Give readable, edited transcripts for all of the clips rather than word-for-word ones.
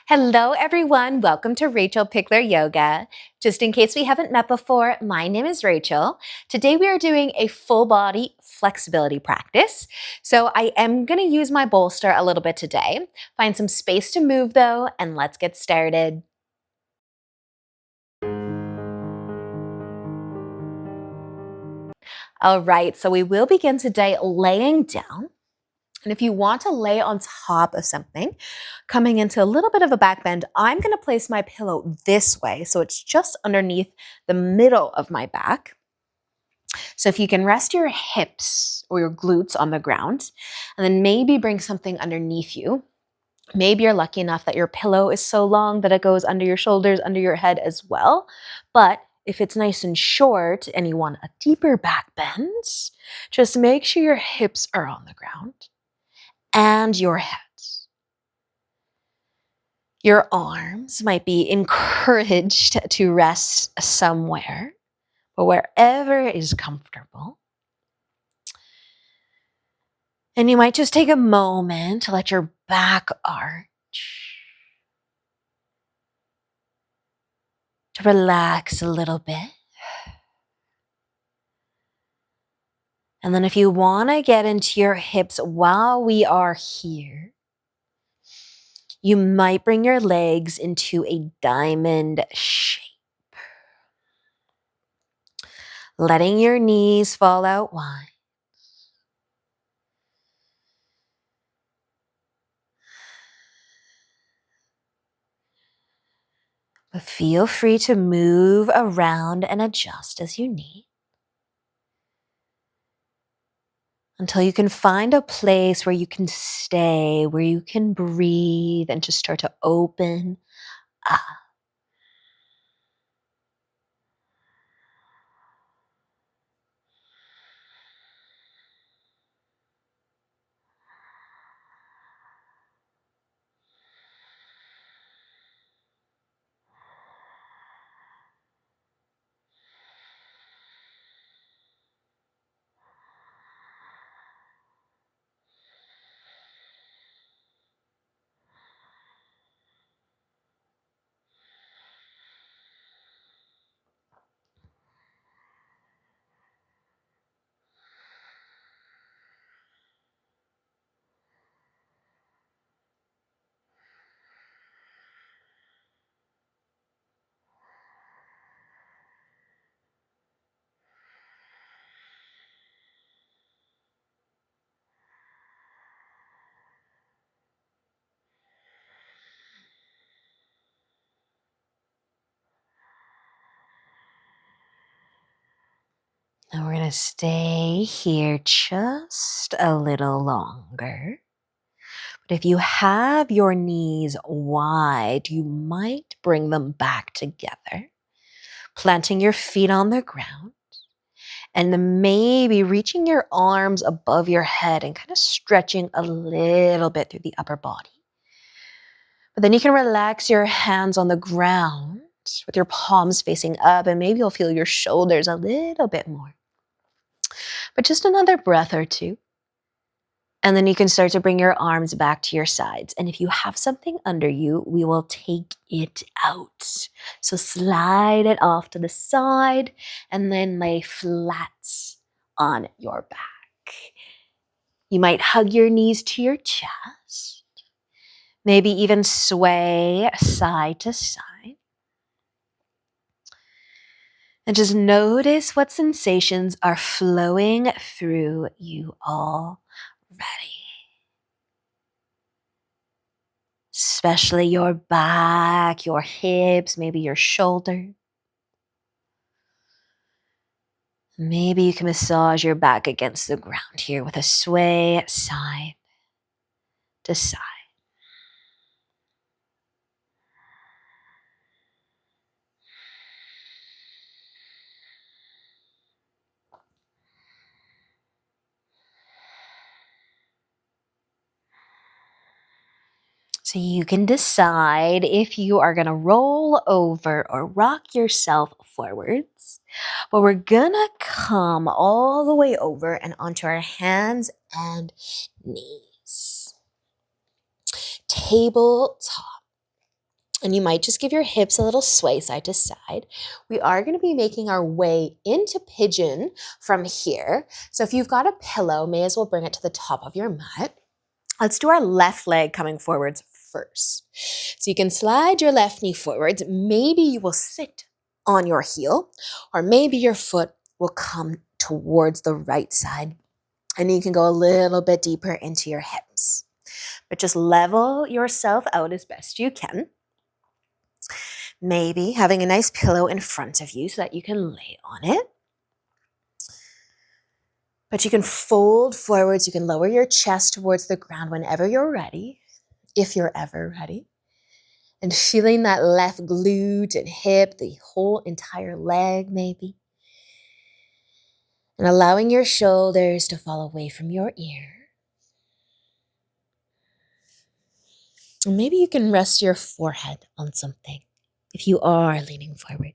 Hello, everyone. Welcome to Rachel Pichler Yoga. Just in case we haven't met before, my name is Rachel. Today we are doing a full body flexibility practice. So I am going to use my bolster a little bit today. Find some space to move though, and let's get started. All right, so we will begin today laying down. And if you want to lay on top of something, coming into a little bit of a back bend, I'm going to place my pillow this way. So it's just underneath the middle of my back. So if you can rest your hips or your glutes on the ground, and then maybe bring something underneath you. Maybe you're lucky enough that your pillow is so long that it goes under your shoulders, under your head as well. But if it's nice and short and you want a deeper back bend, just make sure your hips are on the ground and your head. Your arms might be encouraged to rest somewhere, but wherever is comfortable. And you might just take a moment to let your back arch, to relax a little bit. And then if you want to get into your hips while we are here, you might bring your legs into a diamond shape. Letting your knees fall out wide. But feel free to move around and adjust as you need until you can find a place where you can stay, where you can breathe and just start to open up. Now we're going to stay here just a little longer. But if you have your knees wide, you might bring them back together, planting your feet on the ground, and then maybe reaching your arms above your head and kind of stretching a little bit through the upper body. But then you can relax your hands on the ground with your palms facing up, and maybe you'll feel your shoulders a little bit more. But just another breath or two. And then you can start to bring your arms back to your sides. And if you have something under you, we will take it out. So slide it off to the side and then lay flat on your back. You might hug your knees to your chest. Maybe even sway side to side. And just notice what sensations are flowing through you already. Especially your back, your hips, maybe your shoulder. Maybe you can massage your back against the ground here with a sway side to side. So you can decide if you are going to roll over or rock yourself forwards. But we're going to come all the way over and onto our hands and knees. Tabletop. And you might just give your hips a little sway side to side. We are going to be making our way into pigeon from here. So if you've got a pillow, may as well bring it to the top of your mat. Let's do our left leg coming forwards first. So you can slide your left knee forwards. Maybe you will sit on your heel, or maybe your foot will come towards the right side. And you can go a little bit deeper into your hips. But just level yourself out as best you can. Maybe having a nice pillow in front of you so that you can lay on it. But you can fold forwards. You can lower your chest towards the ground whenever you're ready, if you're ever ready. And feeling that left glute and hip, the whole entire leg maybe. And allowing your shoulders to fall away from your ear. And maybe you can rest your forehead on something if you are leaning forward.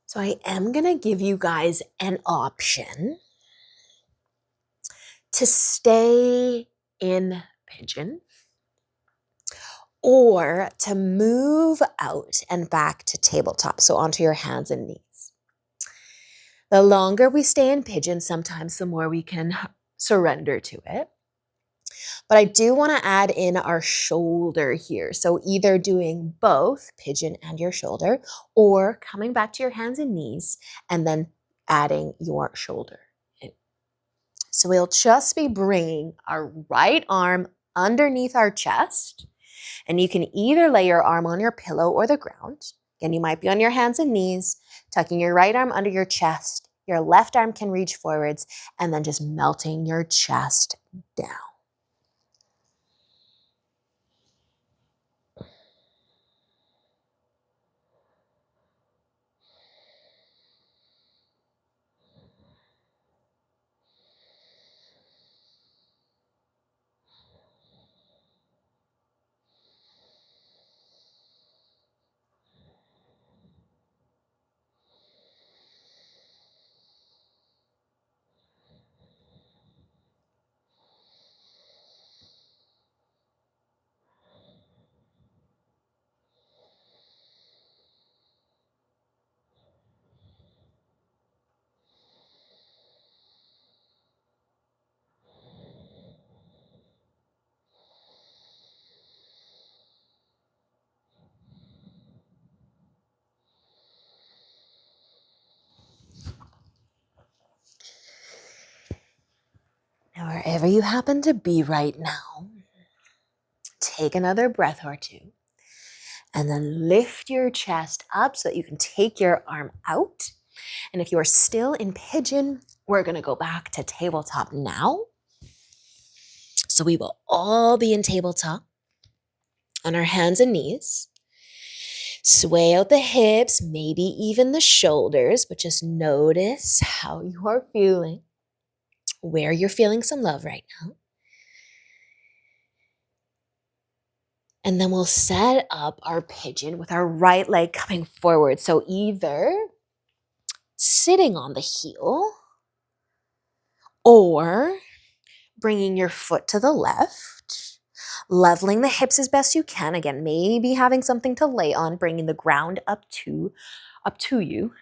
So I am going to give you guys an option to stay in pigeon or to move out and back to tabletop, so onto your hands and knees. The longer we stay in pigeon, sometimes the more we can surrender to it. But I do want to add in our shoulder here. So either doing both pigeon and your shoulder, or coming back to your hands and knees and then adding your shoulder in. So we'll just be bringing our right arm underneath our chest. And you can either lay your arm on your pillow or the ground. Again, you might be on your hands and knees, tucking your right arm under your chest. Your left arm can reach forwards, and then just melting your chest down. Now, wherever you happen to be right now, take another breath or two, and then lift your chest up so that you can take your arm out. And if you are still in pigeon, we're going to go back to tabletop now. So we will all be in tabletop on our hands and knees. Sway out the hips, maybe even the shoulders, but just notice how you are feeling, where you're feeling some love right now. And then we'll set up our pigeon with our right leg coming forward. So either sitting on the heel or bringing your foot to the left, leveling the hips as best you can. Again, maybe having something to lay on, bringing the ground up to you.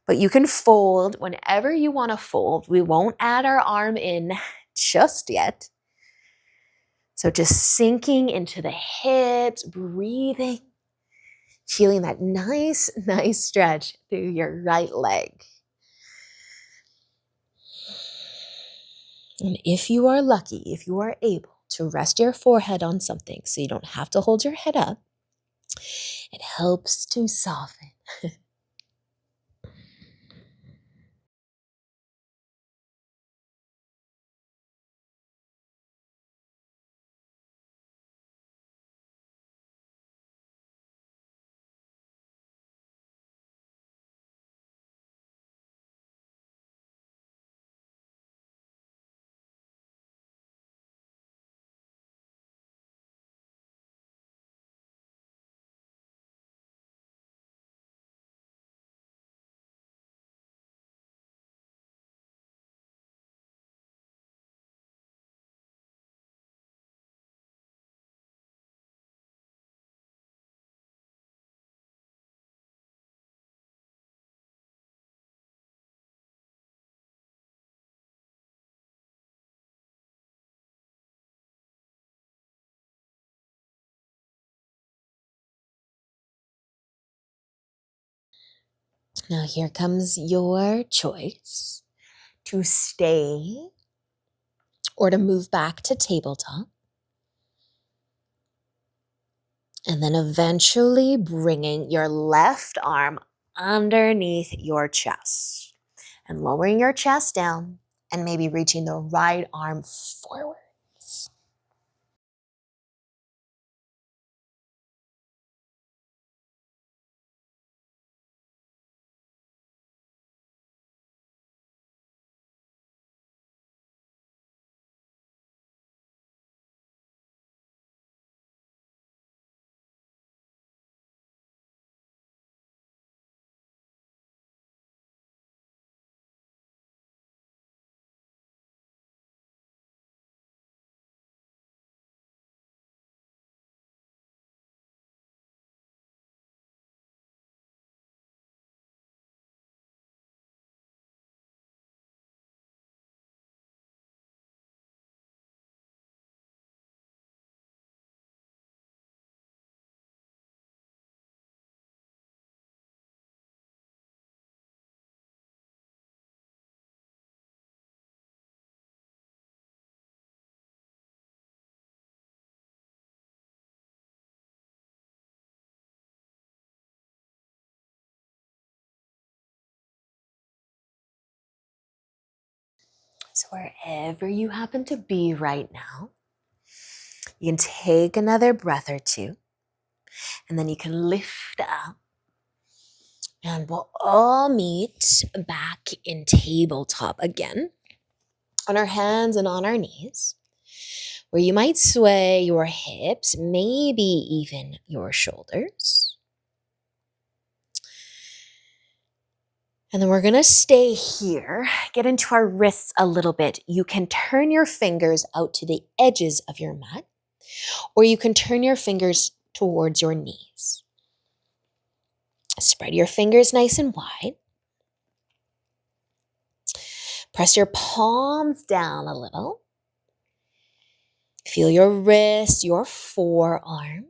But you can fold whenever you want to fold. We won't add our arm in just yet. So just sinking into the hips, breathing, feeling that nice stretch through your right leg. And if you are lucky, if you are able to rest your forehead on something so you don't have to hold your head up, it helps to soften Now here comes your choice to stay or to move back to tabletop. And then eventually bringing your left arm underneath your chest and lowering your chest down and maybe reaching the right arm forwards. So wherever you happen to be right now, you can take another breath or two, and then you can lift up, and we'll all meet back in tabletop again on our hands and on our knees, where you might sway your hips, maybe even your shoulders. And then we're gonna stay here, get into our wrists a little bit. You can turn your fingers out to the edges of your mat, or you can turn your fingers towards your knees. Spread your fingers nice and wide. Press your palms down a little. Feel your wrists, your forearm.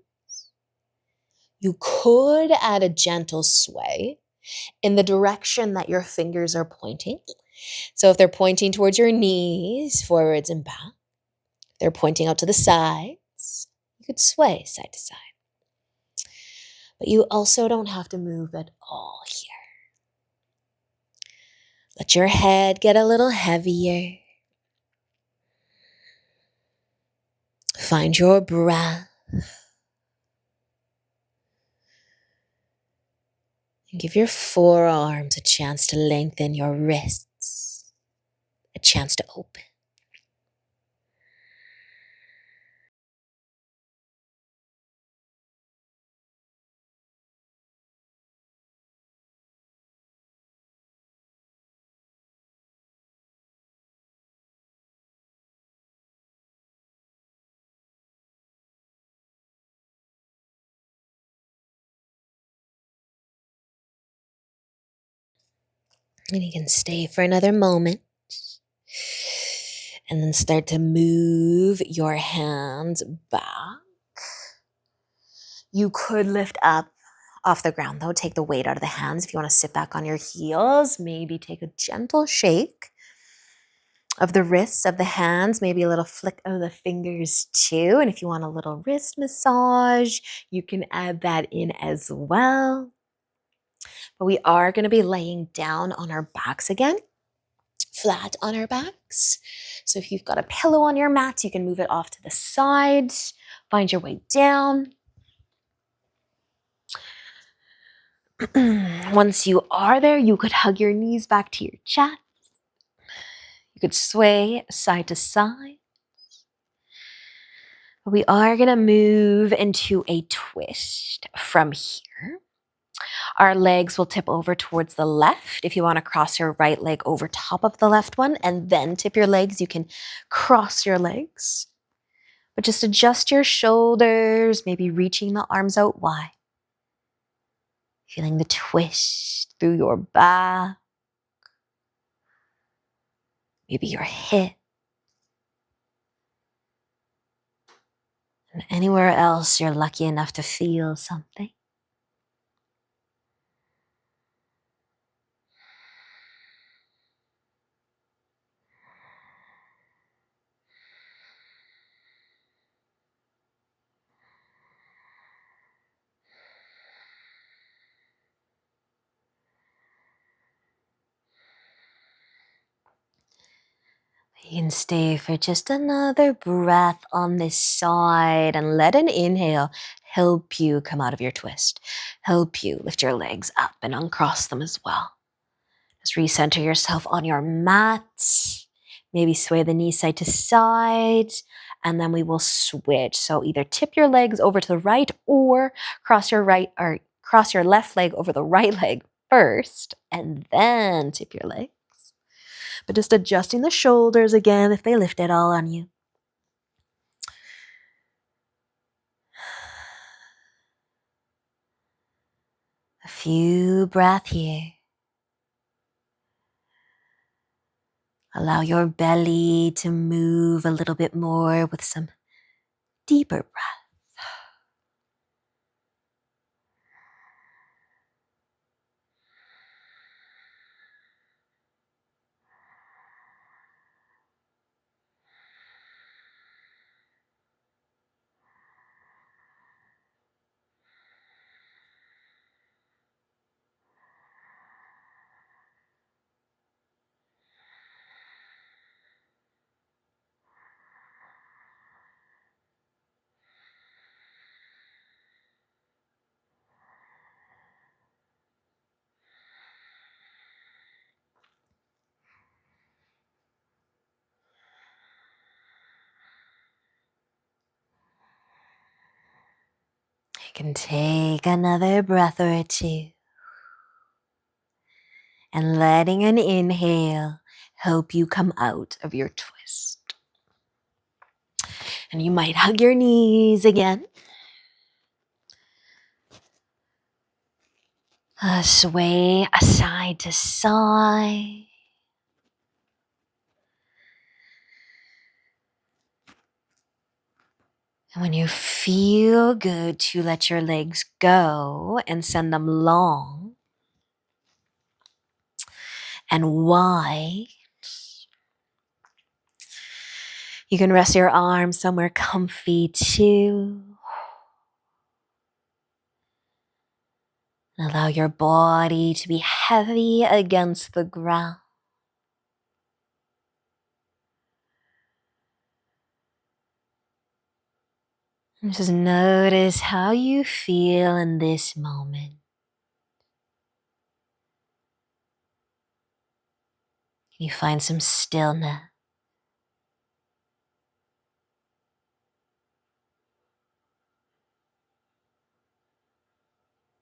You could add a gentle sway in the direction that your fingers are pointing. So if they're pointing towards your knees, forwards and back, they're pointing out to the sides, you could sway side to side. But you also don't have to move at all here. Let your head get a little heavier. Find your breath. And give your forearms a chance to lengthen, your wrists a chance to open. And you can stay for another moment. And then start to move your hands back. You could lift up off the ground though. Take the weight out of the hands. If you want to sit back on your heels, maybe take a gentle shake of the wrists, of the hands, maybe a little flick of the fingers too. And if you want a little wrist massage, you can add that in as well. But we are going to be laying down on our backs again, flat on our backs. So if you've got a pillow on your mat, you can move it off to the side, find your way down. Once you are there, you could hug your knees back to your chest. You could sway side to side. We are going to move into a twist from here. Our legs will tip over towards the left. If you want to cross your right leg over top of the left one and then tip your legs, you can cross your legs. But just adjust your shoulders, maybe reaching the arms out wide. Feeling the twist through your back, maybe your hip, and anywhere else you're lucky enough to feel something. You can stay for just another breath on this side and let an inhale help you come out of your twist. Help you lift your legs up and uncross them as well. Just recenter yourself on your mat. Maybe sway the knees side to side, and then we will switch. So either tip your legs over to the right or cross your left leg over the right leg first, and then tip your leg. But just adjusting the shoulders again if they lift at all on you. A few breaths here. Allow your belly to move a little bit more with some deeper breath. You can take another breath or two. And letting an inhale help you come out of your twist. And you might hug your knees again. Sway side to side. And when you feel good to let your legs go and send them long and wide, you can rest your arms somewhere comfy too. And allow your body to be heavy against the ground. And just notice how you feel in this moment. Can you find some stillness?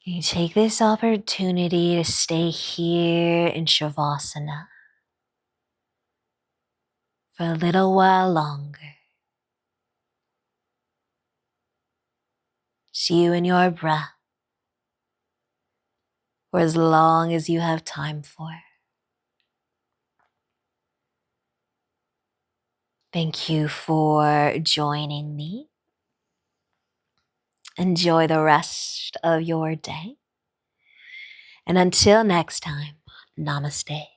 Can you take this opportunity to stay here in Shavasana for a little while longer? See you in your breath for as long as you have time for. Thank you for joining me. Enjoy the rest of your day. And until next time, namaste.